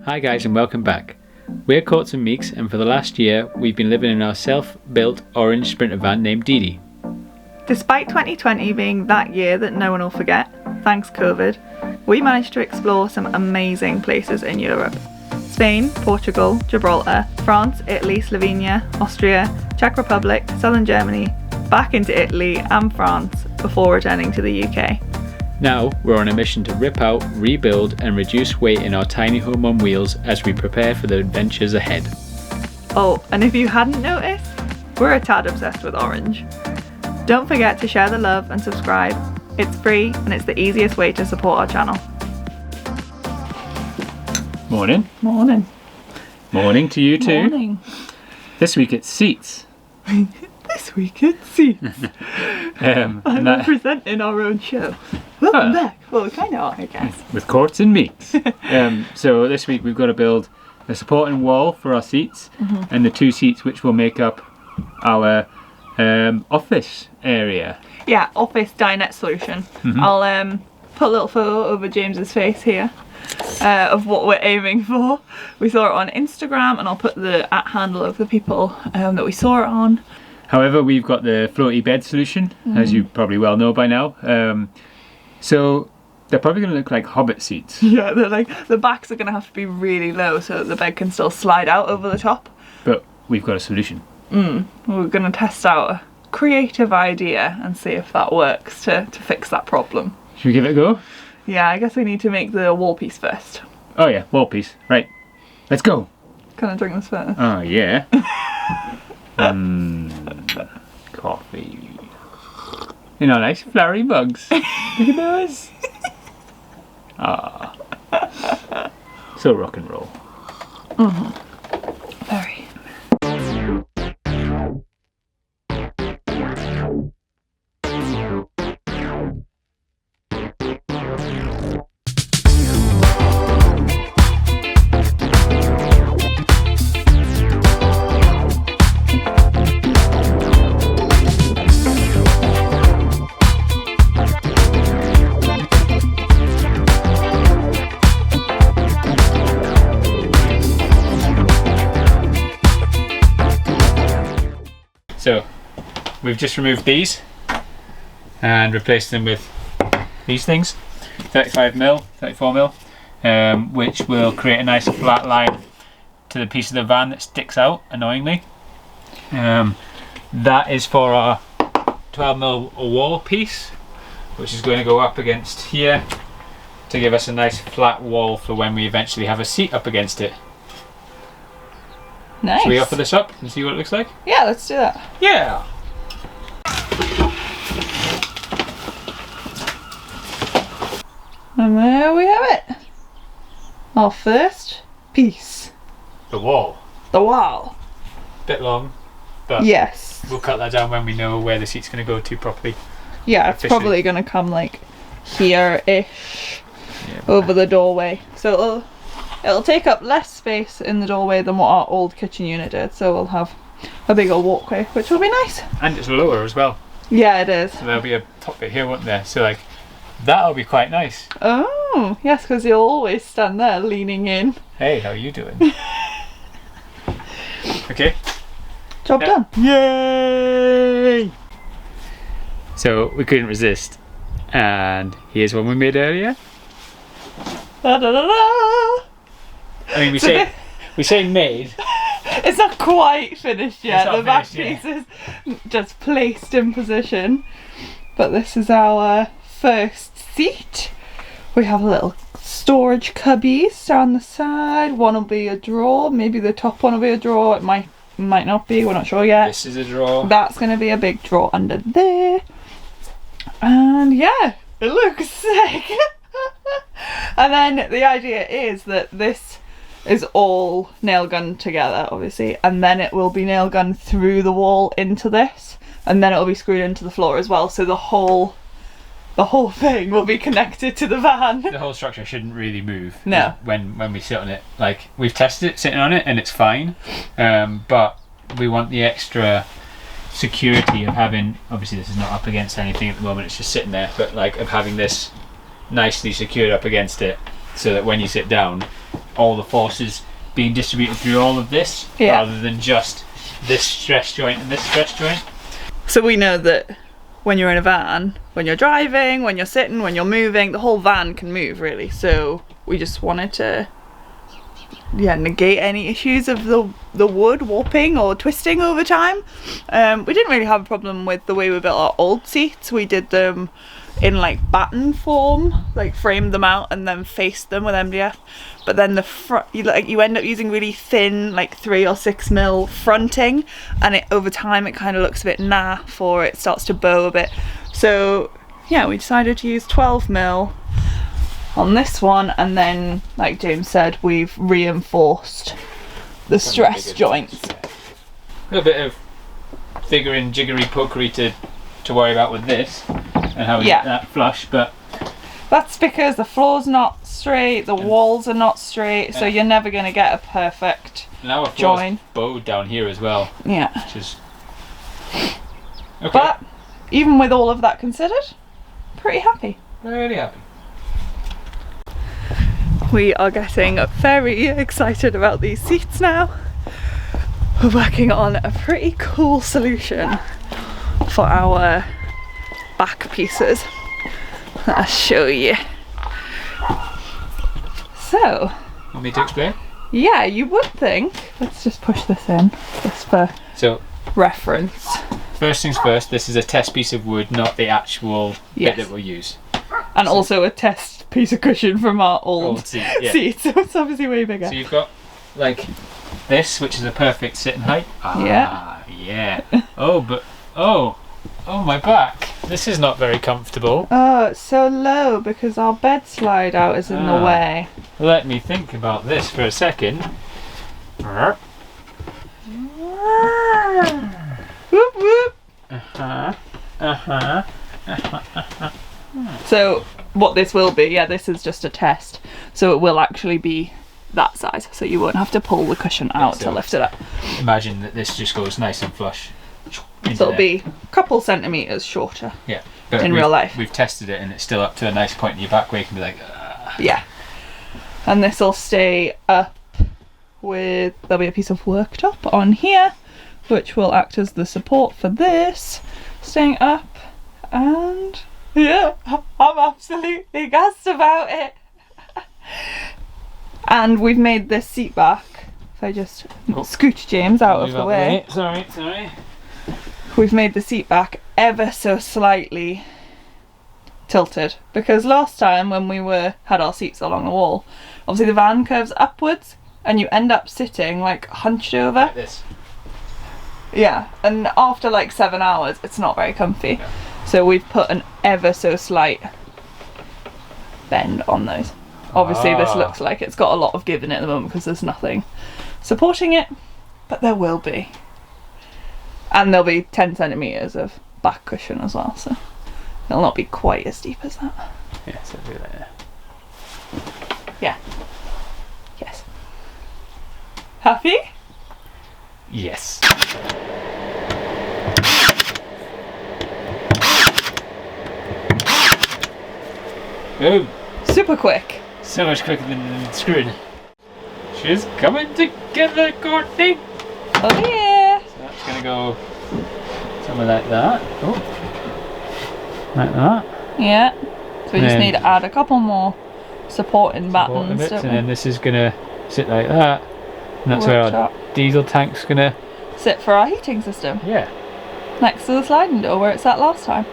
Hi guys and welcome back. We're Courts Meeks and for the last year we've been living in our self-built orange Sprinter van named DeeDee. Despite 2020 being that year that no one will forget, thanks COVID, we managed to explore some amazing places in Europe. Spain, Portugal, Gibraltar, France, Italy, Slovenia, Austria, Czech Republic, southern Germany, back into Italy and France before returning to the UK. Now we're on a mission to rip out, rebuild and reduce weight in our tiny home on wheels as we prepare for the adventures ahead. Oh, and if you hadn't noticed, we're a tad obsessed with orange. Don't forget to share the love and subscribe. It's free and it's the easiest way to support our channel. Morning. Morning. Morning to you too. Morning. This week it's seats. This week it's seats. I'm representing our own show. Welcome back. Well, we kind of are, I guess. With Courts and Meeks. So this week we've got to build a supporting wall for our seats and the two seats which will make up our office area. Yeah, office dinette solution. I'll put a little photo over James's face here of what we're aiming for. We saw it on Instagram and I'll put the @ handle of the people that we saw it on. However, we've got the floaty bed solution, as you probably well know by now. So they're probably going to look like Hobbit seats. Yeah, they're like, the backs are going to have to be really low so that the bed can still slide out over the top. But we've got a solution. We're going to test out a creative idea and see if that works to fix that problem. Should we give it a go? Yeah, I guess we need to make the wall piece first. Oh yeah, wall piece. Right, let's go. Can I drink this first? Oh yeah. Coffee. You know, nice flowery mugs. Look at those. Ah. So rock and roll. Very. So, we've just removed these and replaced them with these things, 35mm, 34mm, which will create a nice flat line to the piece of the van that sticks out, annoyingly. That is for our 12mm wall piece, which is going to go up against here to give us a nice flat wall for when we eventually have a seat up against it. Nice. Should we offer this up and see what it looks like? Yeah, let's do that. Yeah! And there we have it. Our first piece. The wall. The wall. Bit long, but Yes. we'll cut that down when we know where the seat's going to go to properly. Yeah, it's officially. probably going to come like here-ish over the doorway. So it'll take up less space in the doorway than what our old kitchen unit did. So we'll have a bigger walkway, which will be nice. And it's lower as well. Yeah, it is. So there'll be a top bit here, won't there? So like, that'll be quite nice. Oh, yes, because you'll always stand there leaning in. Hey, how are you doing? Okay. Job done. Yay! So we couldn't resist. And here's one we made earlier. Da, da, da, da. I mean, we say made. It's not quite finished yet. It's not The back finished piece is just placed in position. But this is our first seat. We have a little storage cubbies down the side. One will be a drawer. Maybe the top one will be a drawer. It might not be. We're not sure yet. This is a drawer. That's going to be a big drawer under there. And yeah, it looks sick. And then the idea is that this is all nail gunned together, obviously, and then it will be nail gunned through the wall into this, and then it will be screwed into the floor as well. So the whole thing will be connected to the van. The whole structure shouldn't really move. No. When we sit on it, like we've tested it sitting on it and it's fine, but we want the extra security of having, obviously this is not up against anything at the moment, it's just sitting there, but like of having this nicely secured up against it so that when you sit down all the forces being distributed through all of this, rather than just this stress joint and this stress joint. So we know that when you're in a van, when you're driving, when you're sitting, when you're moving, the whole van can move really. So we just wanted to negate any issues of the wood warping or twisting over time. We didn't really have a problem with the way we built our old seats. We did them in like batten form, like framed them out and then faced them with MDF. But then the front, you end up using really thin, like 3 or 6 mil fronting, and over time it kind of looks a bit naff, or it starts to bow a bit. So yeah, we decided to use 12 mil on this one, and then like James said, we've reinforced the stress joints. A little bit of figuring jiggery pokery to worry about with this and how we get that flush, but that's because the floor's not straight, the walls are not straight, so you're never going to get a perfect now our join. Bowed down here as well. Yeah. Which is okay. But even with all of that considered, pretty happy. Really happy. We are getting very excited about these seats now. We're working on a pretty cool solution for our back pieces. I'll show you. So, Want me to explain? Yeah, you would think. Let's just push this in, just for reference. First things first, this is a test piece of wood, not the actual bit that we'll use. And also a test piece of cushion from our old seat, so it's obviously way bigger. So you've got like this, which is a perfect sitting height. Yeah. Oh, my back. This is not very comfortable. Oh, it's so low because our bed slide out is in the way. Let me think about this for a second. Whoop whoop. So what this will be, this is just a test. So it will actually be that size, so you won't have to pull the cushion out to lift it up. Imagine that this just goes nice and flush. So it'll be a couple centimetres shorter. Yeah, but in real life. We've tested it and it's still up to a nice point in your back where you can be like, Yeah. And this will stay up with, there'll be a piece of worktop on here, which will act as the support for this, staying up, and yeah, I'm absolutely gassed about it. And we've made this seat back, if I just scooch James out of the way. Sorry. We've made the seat back ever so slightly tilted, because last time when we had our seats along the wall, obviously the van curves upwards and you end up sitting like hunched over. Like this. Yeah, and after like 7 hours it's not very comfy. Yeah. So we've put an ever so slight bend on those. Obviously this looks like it's got a lot of give in it at the moment because there's nothing supporting it, but there will be. And there'll be 10 centimetres of back cushion as well, so it'll not be quite as deep as that. Yeah, so it'll be like that. Yeah. Yes. Happy? Yes. Boom. Super quick. So much quicker than screwed. She's coming together, Courtney. Oh yeah. So that's gonna go somewhere like that. Oh. Like that. Yeah. So we just need to add a couple more supporting battens. Bits, and then this is gonna sit like that. And that's where our diesel tank's gonna sit for our heating system. Yeah. Next to the sliding door where it sat last time.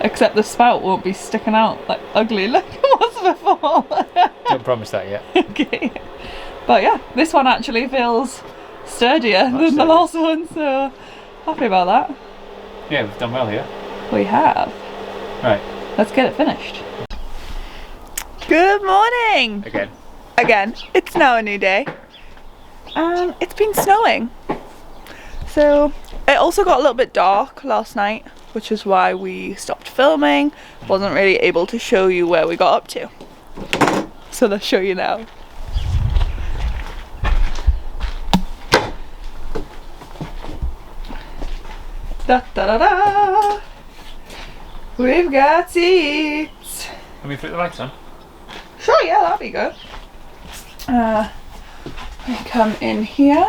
Except the spout won't be sticking out like ugly like it was before. Don't promise that yet. Okay. But yeah, this one actually feels sturdier than the last one, so happy about that. Yeah, we've done well here. We have. Right. Let's get it finished. Good morning! Again. It's now a new day. And it's been snowing. So it also got a little bit dark last night, which is why we stopped filming. Wasn't really able to show you where we got up to. So let's show you now. Da da da da! We've got seats! Let me put the lights on. Sure, yeah, that'd be good. I come in here.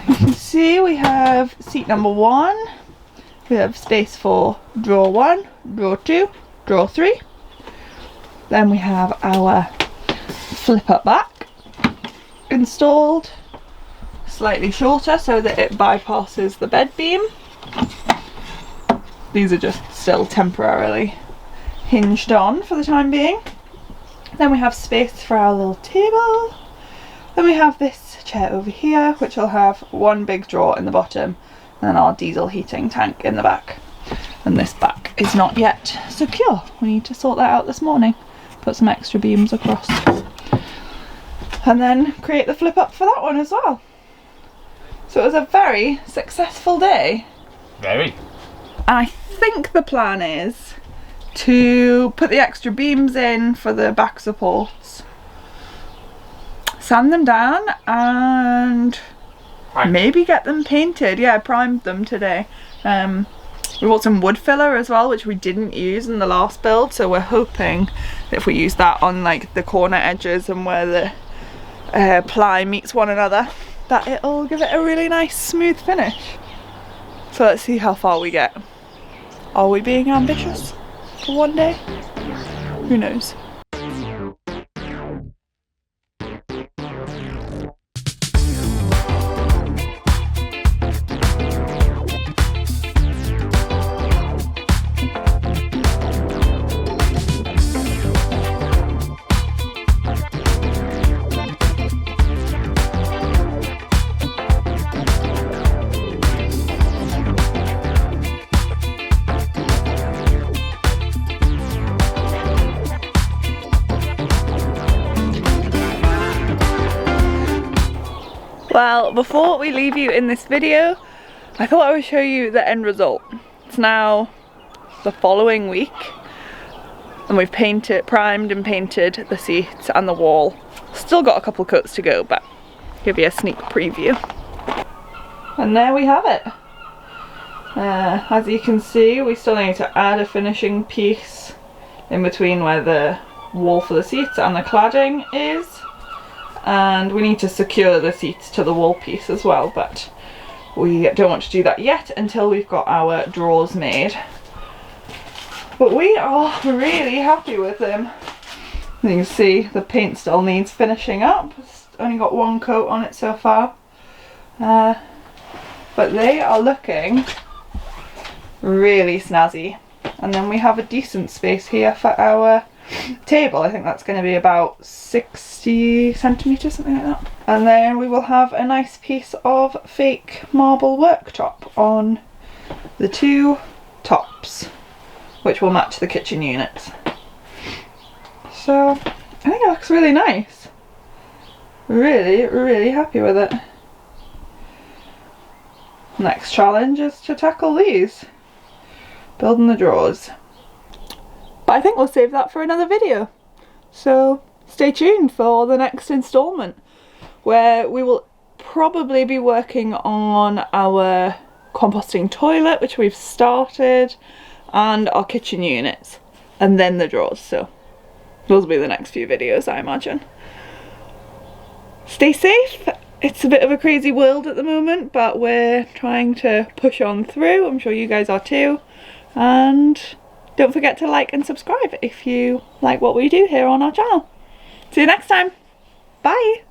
You can see we have seat number 1. We have space for drawer 1, drawer 2, drawer 3. Then we have our flip up back installed, slightly shorter so that it bypasses the bed beam. These are just still temporarily hinged on for the time being. Then we have space for our little table. Then we have this chair over here, which will have one big drawer in the bottom and our diesel heating tank in the back. And this back is not yet secure. We need to sort that out this morning. Put some extra beams across. And then create the flip up for that one as well. So it was a very successful day. Very. And I think the plan is to put the extra beams in for the back supports, sand them down, and maybe get them painted. Yeah, I primed them today. We bought some wood filler as well, which we didn't use in the last build, so we're hoping that if we use that on like the corner edges and where the ply meets one another, that it'll give it a really nice smooth finish. So let's see how far we get. Are we being ambitious for one day? Who knows? Well, before we leave you in this video, I thought I would show you the end result. It's now the following week and we've primed and painted the seats and the wall. Still got a couple coats to go, but give you a sneak preview. And there we have it. As you can see, we still need to add a finishing piece in between where the wall for the seats and the cladding is. And we need to secure the seats to the wall piece as well, but we don't want to do that yet until we've got our drawers made. But we are really happy with them. You can see the paint still needs finishing up. It's only got one coat on it so far. But they are looking really snazzy. And then we have a decent space here for our table. I think that's going to be about 60 centimetres, something like that. And then we will have a nice piece of fake marble worktop on the 2 tops, which will match the kitchen units. So I think it looks really nice. Really happy with it. Next challenge is to tackle these. Building the drawers. But I think we'll save that for another video. So stay tuned for the next installment, where we will probably be working on our composting toilet, which we've started, and our kitchen units, and then the drawers. So those will be the next few videos, I imagine. Stay safe. It's a bit of a crazy world at the moment, but we're trying to push on through. I'm sure you guys are too. And don't forget to like and subscribe if you like what we do here on our channel. See you next time. Bye.